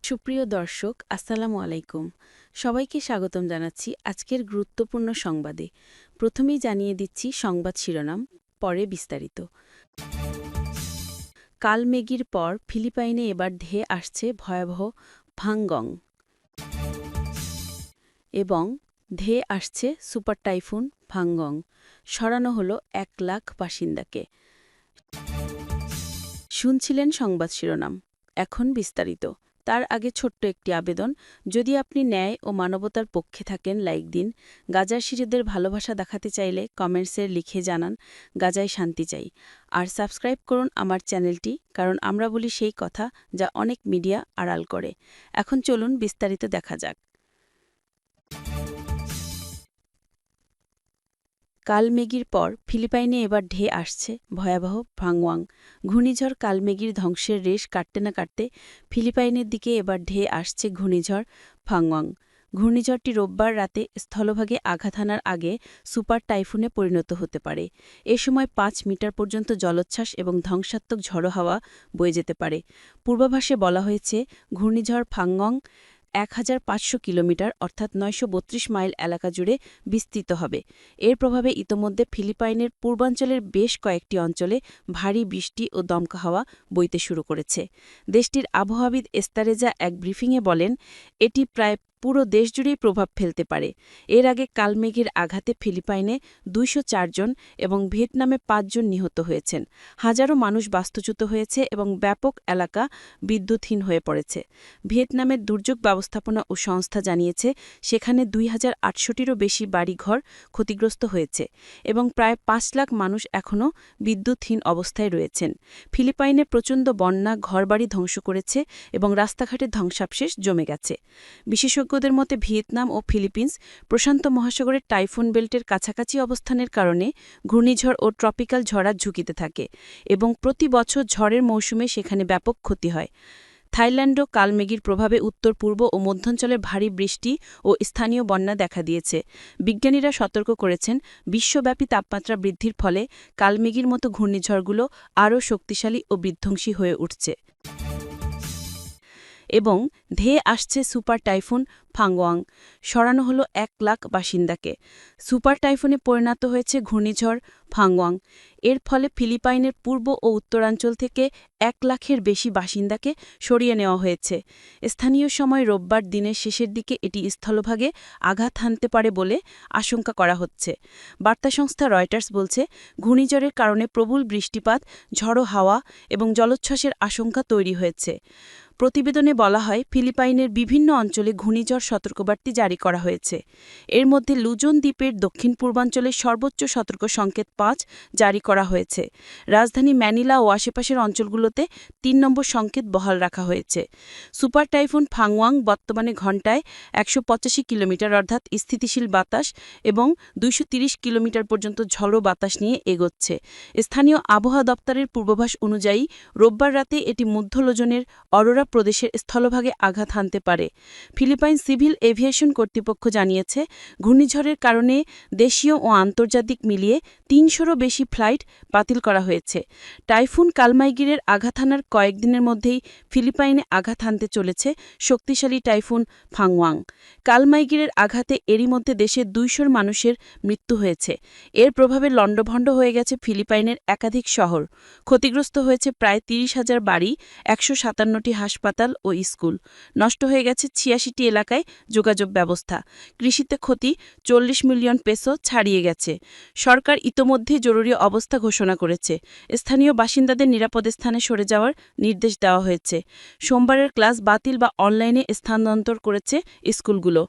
সুপ্রিয় দর্শক, আসসালামু আলাইকুম। সবাইকে স্বাগতম জানাচ্ছি আজকের গুরুত্বপূর্ণ সংবাদে। প্রথমেই জানিয়ে দিচ্ছি সংবাদ শিরোনাম, পরে বিস্তারিত। কালমেঘির পর ফিলিপাইনে এবার ধেয়ে আসছে ভয়াবহ ভাঙ্গং এবং ধেয়ে আসছে সুপার টাইফুন ভাঙ্গং। সরানো হল 1,00,000 বাসিন্দাকে। শুনছিলেন সংবাদ শিরোনাম, এখন বিস্তারিত। তার আগে ছোট্ট একটি আবেদন, যদি আপনি ন্যায় ও মানবতার পক্ষে থাকেন লাইক দিন। গাজার শিশুদের ভালোবাসা দেখাতে চাইলে কমেন্টসে লিখে জানান গাজায় শান্তি চাই। আর সাবস্ক্রাইব করুন আমার চ্যানেলটি, কারণ আমরা বলি সেই কথা যা অনেক মিডিয়া আড়াল করে। এখন চলুন বিস্তারিত দেখা যাক। কালমেঘির পর ফিলিপাইনে এবার ঢেয়ে আসছে ভয়াবহ ভাংওয়াং। ঘূর্ণিঝড় কালমেঘির ধ্বংসের রেশ কাটতে না কাটতে ফিলিপাইনের দিকে এবার ঢেয়ে আসছে ঘূর্ণিঝড় ভাংওয়াং। ঘূর্ণিঝড়টি রোববার রাতে স্থলভাগে আঘাত হানার আগে সুপার টাইফুনে পরিণত হতে পারে। এ সময় ৫ মিটার পর্যন্ত জলোচ্ছ্বাস এবং ধ্বংসাত্মক ঝড়ো হাওয়া বয়ে যেতে পারে। পূর্বাভাসে বলা হয়েছে, ঘূর্ণিঝড় ভাংওয়াং ১,৫০০ কিলোমিটার অর্থাৎ ৯৩২ মাইল এলাকা জুড়ে বিস্তৃত হবে। এর প্রভাবে ইতোমধ্যে ফিলিপাইনের পূর্বাঞ্চলের বেশ কয়েকটি অঞ্চলে ভারী বৃষ্টি ও দমকা হাওয়া বইতে শুরু করেছে। দেশটির আবহাওয়াবিদ এস্তারেজা এক ব্রিফিংয়ে বলেন, এটি প্রায় পুরো দেশ জুড়েই প্রভাব ফেলতে পারে। এর আগে কালমেঘের আঘাতে ফিলিপাইনে ২০৪ জন এবং ভিয়েতনামে ৫ জন নিহত হয়েছেন। হাজারো মানুষ বাস্তুচ্যুত হয়েছে এবং ব্যাপক এলাকা বিদ্যুৎহীন হয়ে পড়েছে। ভিয়েতনামের দুর্যোগ ব্যবস্থাপনা ও সংস্থা জানিয়েছে, সেখানে ২,৮০০টিরও বেশি বাড়িঘর ক্ষতিগ্রস্ত হয়েছে এবং প্রায় ৫ লাখ মানুষ এখনও বিদ্যুৎহীন অবস্থায় রয়েছেন। ফিলিপাইনে প্রচণ্ড বন্যা ঘরবাড়ি ধ্বংস করেছে এবং রাস্তাঘাটে ধ্বংসাবশেষ জমে গেছে। বিশেষজ্ঞদের মতে ভিয়েতনাম ও ফিলিপিন্স প্রশান্ত মহাসাগরের টাইফুন বেল্টের কাছাকাছি অবস্থানের কারণে ঘূর্ণিঝড় ও ট্রপিক্যাল ঝড়ার ঝুঁকিতে থাকে এবং প্রতি বছর ঝড়ের মৌসুমে সেখানে ব্যাপক ক্ষতি হয়। থাইল্যান্ডও কালমেঘির প্রভাবে উত্তর পূর্ব ও মধ্যাঞ্চলে ভারী বৃষ্টি ও স্থানীয় বন্যা দেখা দিয়েছে। বিজ্ঞানীরা সতর্ক করেছেন, বিশ্বব্যাপী তাপমাত্রা বৃদ্ধির ফলে কালমেঘির মতো ঘূর্ণিঝড়গুলো আরও শক্তিশালী ও বিধ্বংসী হয়ে উঠছে এবং ধেয়ে আসছে সুপার টাইফুন ভাংওয়াং। সরানো হল 1,00,000 বাসিন্দাকে। সুপার টাইফুনে পরিণত হয়েছে ঘূর্ণিঝড় ভাংওয়াং। এর ফলে ফিলিপাইনের পূর্ব ও উত্তরাঞ্চল থেকে 1,00,000-এর বেশি বাসিন্দাকে সরিয়ে নেওয়া হয়েছে। স্থানীয় সময় রোববার দিনের শেষের দিকে এটি স্থলভাগে আঘাত হানতে পারে বলে আশঙ্কা করা হচ্ছে। বার্তা সংস্থা রয়টার্স বলছে, ঘূর্ণিঝড়ের কারণে প্রবল বৃষ্টিপাত, ঝড়ো হাওয়া এবং জলোচ্ছ্বাসের আশঙ্কা তৈরি হয়েছে। প্রতিবেদনে বলা হয়, ফিলিপাইনের বিভিন্ন অঞ্চলে ঘূর্ণিঝড় সতর্কবার্তা জারি করা হয়েছে। এর মধ্যে লুজন দ্বীপের দক্ষিণ পূর্বাঞ্চলে সর্বোচ্চ সতর্ক সংকেত ৫ জারি করা হয়েছে। রাজধানী ম্যানিলা ও আশেপাশের অঞ্চলগুলোতে ৩ নম্বর সংকেত বহাল রাখা হয়েছে। সুপার টাইফুন ভাংওয়াং বর্তমানে ঘণ্টায় ১৮৫ কিলোমিটার অর্থাৎ স্থিতিশীল বাতাস এবং ২৩০ কিলোমিটার পর্যন্ত ঝড়ো বাতাস নিয়ে এগোচ্ছে। স্থানীয় আবহাওয়া দপ্তরের পূর্বাভাস অনুযায়ী রোববার রাতে এটি মধ্য লুজনের অরোরা প্রদেশের স্থলভাগে আঘাত হানতে পারে। ফিলিপাইন সিভিল এভিয়েশন কর্তৃপক্ষ জানিয়েছে, ঘূর্ণিঝড়ের কারণে দেশীয় ও আন্তর্জাতিক মিলিয়ে ৩০০-রও বেশি ফ্লাইট বাতিল করা হয়েছে। টাইফুন কালমেঘিরের আঘাত হানার কয়েকদিনের মধ্যেই ফিলিপাইনে আঘাত হানতে চলেছে শক্তিশালী টাইফুন ভাংওয়াং। কালমেঘিরের আঘাতে এরই মধ্যে দেশের ২০০ মানুষের মৃত্যু হয়েছে। এর প্রভাবে লণ্ডভণ্ড হয়ে গেছে ফিলিপাইনের একাধিক শহর। ক্ষতিগ্রস্ত হয়েছে প্রায় ৩০,০০০ বাড়ি, ১৫৭টি হাসপাতাল ও স্কুল। নষ্ট হয়ে গেছে ৮৬টি এলাকায় যোগাযোগ ব্যবস্থা। কৃষিতে ক্ষতি ৪০ মিলিয়ন পেসো ছাড়িয়ে গেছে। সরকার ইতোমধ্যেই জরুরি অবস্থা ঘোষণা করেছে। স্থানীয় বাসিন্দাদের নিরাপদ স্থানে সরে যাওয়ার নির্দেশ দেওয়া হয়েছে। সোমবারের ক্লাস বাতিল বা অনলাইনে স্থানান্তর করেছে স্কুলগুলো।